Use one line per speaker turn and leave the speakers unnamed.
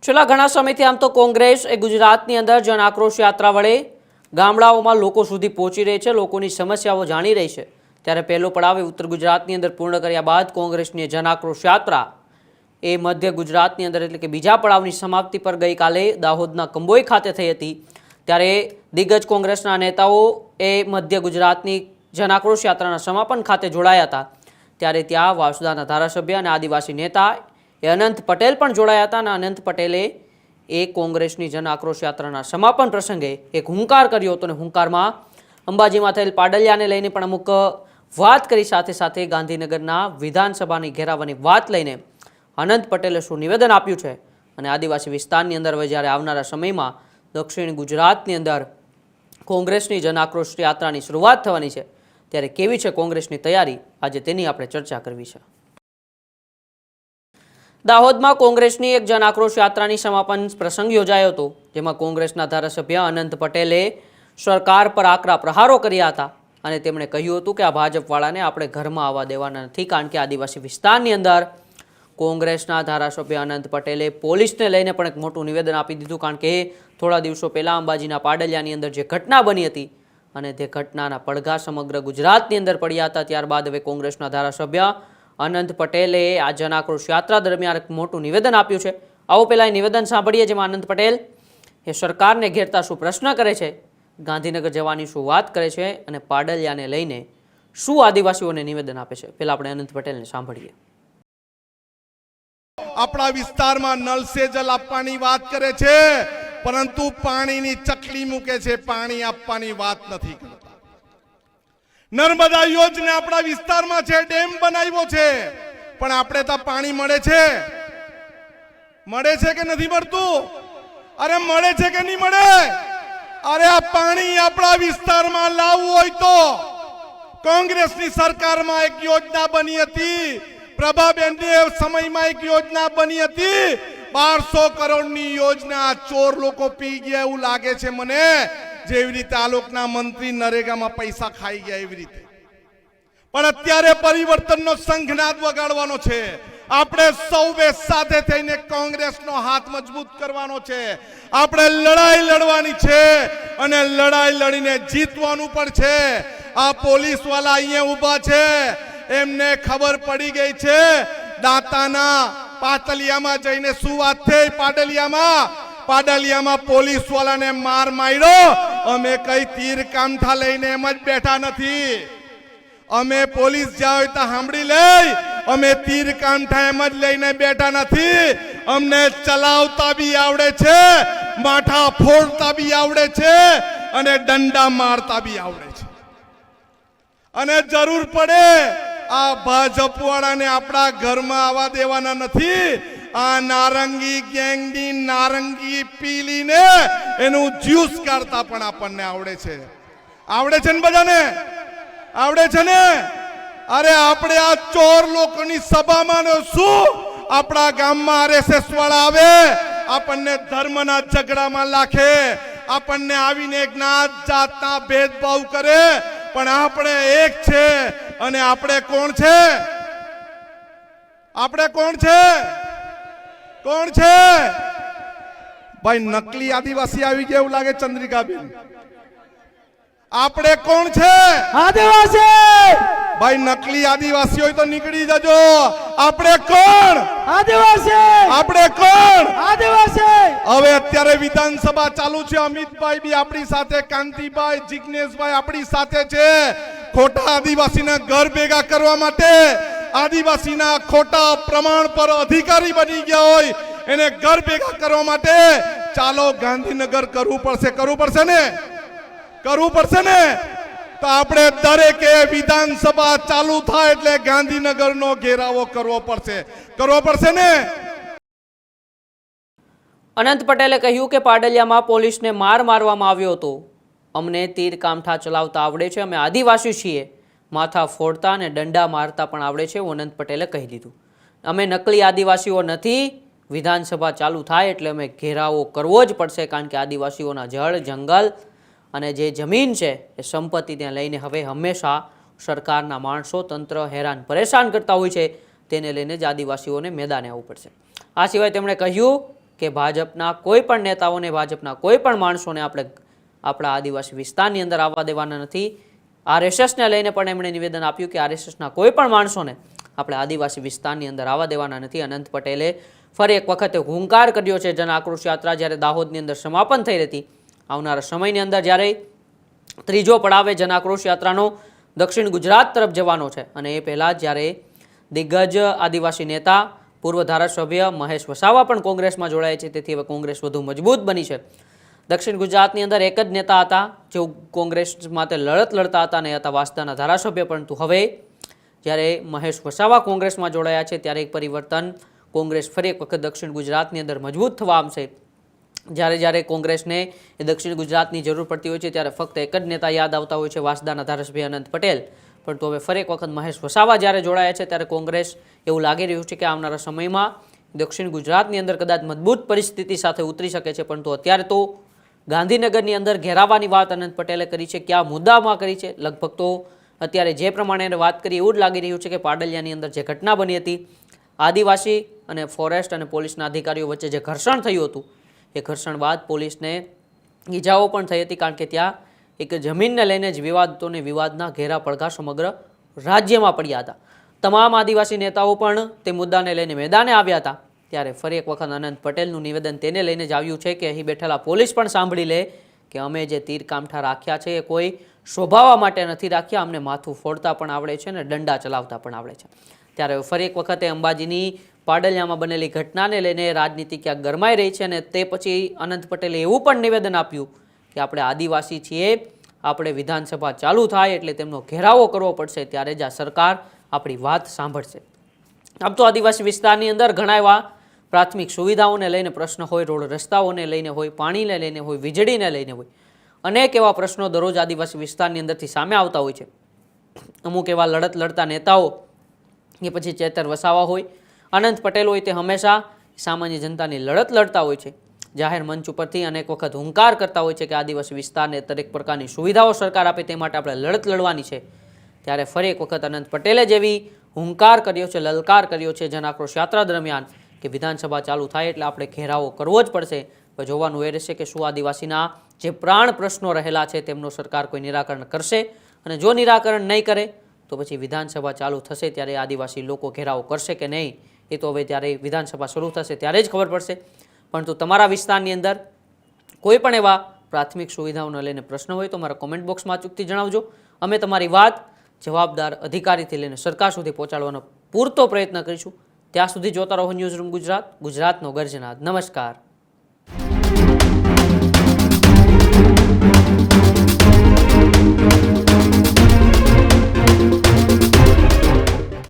છેલ્લા ઘણા સમયથી આમ તો કોંગ્રેસ એ ગુજરાતની અંદર જન આક્રોશ યાત્રા વડે ગામડાઓમાં લોકો સુધી પહોંચી રહી છે, લોકોની સમસ્યાઓ જાણી રહી છે। ત્યારે પહેલો પડાવ ઉત્તર ગુજરાતની અંદર પૂર્ણ કર્યા બાદ કોંગ્રેસની જન આક્રોશ યાત્રા એ મધ્ય ગુજરાતની અંદર એટલે કે બીજા પડાવની સમાપ્તિ પર ગઈકાલે દાહોદના કંબોઈ ખાતે થઈ હતી। ત્યારે દિગ્ગજ કોંગ્રેસના નેતાઓ એ મધ્ય ગુજરાતની જન આક્રોશ યાત્રાના સમાપન ખાતે જોડાયા હતા। ત્યારે ત્યાં વાવસદાના ધારાસભ્ય અને આદિવાસી નેતા એ અનંત પટેલ પણ જોડાયા હતા અને અનંત પટેલે એ કોંગ્રેસની જન આક્રોશ યાત્રાના સમાપન પ્રસંગે એક હુંકાર કર્યો હતો અને હુંકારમાં અંબાજીમાં થયેલ પાડલિયાને લઈને પણ અમુક વાત કરી, સાથે સાથે ગાંધીનગરના વિધાનસભાની ઘેરાવાની વાત લઈને અનંત પટેલે શું નિવેદન આપ્યું છે અને આદિવાસી વિસ્તારની અંદર હવે જ્યારે આવનારા સમયમાં દક્ષિણ ગુજરાતની અંદર કોંગ્રેસની જન આક્રોશ યાત્રાની શરૂઆત થવાની છે ત્યારે કેવી છે કોંગ્રેસની તૈયારી, આજે તેની આપણે ચર્ચા કરવી છે। દાહોદમાં કોંગ્રેસની એક જન આક્રોશ યાત્રાની સમાપન પ્રસંગ યોજાયો હતો, જેમાં કોંગ્રેસના ધારાસભ્ય અનંત પટેલે સરકાર પર આકરા પ્રહારો કર્યા હતા અને તેમણે કહ્યું હતું કે આ ભાજપવાળાને આપણે ઘરમાં આવવા દેવાના નથી, કારણ કે આદિવાસી વિસ્તારની અંદર કોંગ્રેસના ધારાસભ્ય અનંત પટેલે પોલીસને લઈને પણ એક મોટું નિવેદન આપી દીધું, કારણ કે થોડા દિવસો પહેલાં અંબાજીના પાડલિયાની અંદર જે ઘટના બની હતી અને તે ઘટનાના પડઘા સમગ્ર ગુજરાતની અંદર પડ્યા હતા। ત્યારબાદ હવે કોંગ્રેસના ધારાસભ્ય અનંત પટેલે આ જન આક્રોશ યાત્રા દરમિયાન એક મોટું નિવેદન આપ્યું છે। આવો પહેલાં એ નિવેદન સાંભળીએ, જેમાં અનંત પટેલ એ સરકારને ઘેરતા શું પ્રશ્ન કરે છે, ગાંધીનગર જવાની શું વાત કરે છે અને પાડલિયાને લઈને શું આદિવાસીઓને નિવેદન આપે છે। પહેલા આપણે અનંત પટેલને સાંભળીએ।
આપણા વિસ્તારમાં નળ સે જલ આપવાની વાત કરે છે, પરંતુ પાણીની ચકલી મૂકે છે, પાણી આપવાની વાત નથી કરતા। નર્મદા યોજના આપણા વિસ્તારમાં છે, ડેમ બનાવ્યો છે, પણ આપણે તો પાણી મળે છે કે નથી મળતું? અરે મળે છે કે નહીં મળે? અરે આ પાણી આપણા વિસ્તારમાં લાવવું હોય તો કોંગ્રેસની સરકારમાં એક યોજના બની હતી, પ્રભાબેનના સમયમાં એક યોજના બની હતી, 1200 કરોડની યોજના। ચોર લોકો પી ગયા એવું લાગે છે મને, જેવી રીતે આ લોકના મંત્રી નરેગામાં પૈસા ખાઈ ગયા એવી રીતે। પણ અત્યારે પરિવર્તનનો શંખનાદ વગાડવાનો છે, આપણે સૌએ સાથે થઈને કોંગ્રેસનો હાથ મજબૂત કરવાનો છે, આપણે લડાઈ લડવાની છે અને લડાઈ લડીને જીતવાનું પણ છે। આ પોલીસ વાળા અહીંયા ઊભા છે, એમને ખબર પડી ગઈ છે દાંતાના પાટલિયામાં જઈને શું વાત થઈ। પાડલિયામાં પોલીસ વાળાને માર માર્યો, અમે કઈ તીર કામઠા લઈને એમ જ બેઠા નથી, અમે પોલીસ જાય તો સાંભળી લઈ, અમે તીર કામઠા એમ જ લઈને બેઠા નથી, અમને ચલાવતા બી આવડે છે, માથા ફોડતા બી આવડે છે અને દંડા મારતા બી આવડે છે। અને જરૂર પડે આ ભાજપ વાળાને આપણા ઘરમાં આવવા દેવાના નથી। આ નારંગી ગેંગની નારંગી પીલીને એનું જ્યુસ કાઢતા પણ આપણને આવડે છે ને બધાને? આવડે છે ને? અરે આપણે આ ચોર લોકોની સભામાં શું આપણા ગામમાં આરએસએસ વાળા આવે, આપણને ધર્મના ઝઘડામાં લાખે, આપણને આવીને જ્ઞાત જાતના ભેદભાવ કરે, પણ આપણે એક છે। અને આપણે કોણ છે? આપણે કોણ છે? કોણ છે ભાઈ? નકલી આદિવાસી આવી ગયા એવું લાગે ચંદ્રિકાબેન। આપણે કોણ છે?
આદિવાસી
ભાઈ નકલી આદિવાસી હોય તો નીકળી જજો। આપણે કોણ?
આદિવાસી
આપણે કોણ?
આદિવાસી।
હવે અત્યારે વિધાનસભા ચાલુ છે, અમિતભાઈ બી આપણી સાથે, કાંતિભાઈ, જિગ્નેશભાઈ આપણી સાથે છે। ખોટા આદિવાસીના ઘર ભેગા કરવા માટે, આદિવાસીના ખોટા પ્રમાણ પર અધિકારી બની ગયા હોય એને ઘર ભેગા કરવા માટે ચાલો ગાંધીનગર કરવું પડશે ને? તો આપણે દરેકે વિધાનસભા ચાલુ થાય એટલે ગાંધીનગરનો ઘેરાવો કરવો પડશે ને?
અનંત પટેલે કહ્યું કે પાડલિયામાં પોલીસને મારવામાં આવ્યો હતો, અમને તીર કામઠા ચલાવતા આવડે છે, અમે આદિવાસી છીએ, માથા ફોડતા અને દંડા મારતા પણ આવડે છે એવું અનંત પટેલે કહી દીધું। અમે નકલી આદિવાસીઓ નથી, વિધાનસભા ચાલુ થાય એટલે અમે ઘેરાવો કરવો જ પડશે, કારણ કે આદિવાસીઓના જળ જંગલ અને જે જમીન છે એ સંપત્તિને લઈને હવે હંમેશા સરકારના માણસો તંત્ર હેરાન પરેશાન કરતા હોય છે, તેને લઈને જ આદિવાસીઓને મેદાને આવવું પડશે। આ સિવાય તેમણે કહ્યું કે ભાજપના કોઈ પણ નેતાઓને, ભાજપના કોઈ પણ માણસોને આપણે આપણા આદિવાસી વિસ્તારની અંદર આવવા દેવાના નથી. RSSને લઈને પણ એમણે નિવેદન આપ્યું કે RSSના કોઈ પણ માણસોને આપણે આદિવાસી વિસ્તારની અંદર આવવા દેવાના નથી. અનંત પટેલે ફરી એક વખતે હુંકાર કર્યો છે. જન આક્રોશ યાત્રા જ્યારે દાહોદની અંદર સમાપન થઈ હતી, આવનારા સમયની અંદર જ્યારે ત્રીજો પડાવે જન આક્રોશ યાત્રાનો દક્ષિણ ગુજરાત તરફ જવાનો છે અને એ પહેલાં જ્યારે દિગ્ગજ આદિવાસી નેતા પૂર્વ ધારાસભ્ય મહેશ વસાવા પણ કોંગ્રેસમાં જોડાય છે, તેથી હવે કોંગ્રેસ વધુ મજબૂત બની છે. દક્ષિણ ગુજરાતની અંદર એક જ નેતા હતા જેઓ કોંગ્રેસ માટે લડત લડતા હતા અને હતા વાંસદાના ધારાસભ્ય, પરંતુ હવે જ્યારે મહેશ વસાવા કોંગ્રેસમાં જોડાયા છે ત્યારે એક પરિવર્તન, કોંગ્રેસ ફરી એક વખત દક્ષિણ ગુજરાતની અંદર મજબૂત થવા આવશે. જ્યારે કોંગ્રેસને એ દક્ષિણ ગુજરાતની જરૂર પડતી હોય છે ત્યારે ફક્ત એક જ નેતા યાદ આવતા હોય છે, વાંસદાના ધારાસભ્ય અનંત પટેલ, પરંતુ હવે ફરી એક વખત મહેશ વસાવા જ્યારે જોડાયા છે ત્યારે કોંગ્રેસ એવું લાગી રહ્યું છે કે આવનારા સમયમાં દક્ષિણ ગુજરાતની અંદર કદાચ મજબૂત પરિસ્થિતિ સાથે ઉતરી શકે છે. પરંતુ અત્યારે તો ગાંધીનગરની અંદર ઘેરાવાની વાત અનંત પટેલે કરી છે. કયા મુદ્દામાં કરી છે? લગભગ તો અત્યારે જે પ્રમાણે વાત કરી એવું જ લાગી રહ્યું છે કે પાડલિયાની અંદર જે ઘટના બની હતી, આદિવાસી અને ફોરેસ્ટ અને પોલીસના અધિકારીઓ વચ્ચે જે ઘર્ષણ થયું હતું, એ ઘર્ષણ બાદ પોલીસને ઈજાઓ પણ થઈ હતી, કારણ કે ત્યાં એક જમીનને લઈને જ વિવાદના ઘેરા પડઘા સમગ્ર રાજ્યમાં પડ્યા હતા. તમામ આદિવાસી નેતાઓ પણ તે મુદ્દાને લઈને મેદાને આવ્યા હતા. ત્યારે ફરી એક વખત અનંત પટેલનું નિવેદન તેને લઈને જ આવ્યું છે કે અહીં બેઠેલા પોલીસ પણ સાંભળી લે કે અમે જે તીર કામઠા રાખ્યા છે એ કોઈ શોભાવા માટે નથી રાખ્યા, અમને માથું ફોડતા પણ આવડે છે અને દંડા ચલાવતા પણ આવડે છે. ત્યારે ફરી એક વખતે અંબાજીની પાડલિયામાં બનેલી ઘટનાને લઈને રાજનીતિ ક્યાંક ગરમાઈ રહી છે અને તે પછી અનંત પટેલે એવું પણ નિવેદન આપ્યું કે આપણે આદિવાસી છીએ, આપણે વિધાનસભા ચાલુ થાય એટલે તેમનો ઘેરાવો કરવો પડશે, ત્યારે જ આ સરકાર આપણી વાત સાંભળશે. આમ તો આદિવાસી વિસ્તારની અંદર ઘણા એવા પ્રાથમિક સુવિધાઓને લઈને પ્રશ્ન હોય, રોડ રસ્તાઓને લઈને હોય, પાણીને લઈને હોય, વીજળીને લઈને હોય, અનેક એવા પ્રશ્નો દરરોજ આદિવાસી વિસ્તારની અંદરથી સામે આવતા હોય છે. અમુક એવા લડત લડતા નેતાઓ, એ પછી ચેતર વસાવા હોય, અનંત પટેલ હોય, તે હંમેશા સામાન્ય જનતાની લડત લડતા હોય છે. જાહેર મંચ ઉપરથી અનેક વખત હુંકાર કરતા હોય છે કે આદિવાસી વિસ્તારને દરેક પ્રકારની સુવિધાઓ સરકાર આપે તે માટે આપણે લડત લડવાની છે. ત્યારે ફરી એક વખત અનંત પટેલે જેવી હુંકાર કર્યો છે, લલકાર કર્યો છે જન આક્રોશ યાત્રા દરમિયાન કે વિધાનસભા ચાલુ થાય એટલે આપણે ઘેરાવો કરવો જ પડશે. હવે જોવાનું એ રહેશે કે શું આદિવાસીના જે પ્રાણ પ્રશ્નો રહેલા છે તેમનો સરકાર કોઈ નિરાકરણ કરશે, અને જો નિરાકરણ નહીં કરે તો પછી વિધાનસભા ચાલુ થશે ત્યારે આદિવાસી લોકો ઘેરાવો કરશે કે નહીં, એ તો હવે ત્યારે વિધાનસભા શરૂ થશે ત્યારે જ ખબર પડશે. પરંતુ તમારા વિસ્તારની અંદર કોઈ પણ એવા પ્રાથમિક સુવિધાઓને લઈને પ્રશ્ન હોય તો મારા કોમેન્ટ બોક્સમાં અચૂકથી જણાવજો. અમે તમારી વાત જવાબદાર અધિકારીથી લઈને સરકાર સુધી પહોંચાડવાનો પૂરતો પ્રયત્ન કરીશું. ત્યાં સુધી જોતા રહો ન્યૂઝરૂમ ગુજરાત, ગુજરાતનો ગર્જનાદ. નમસ્કાર.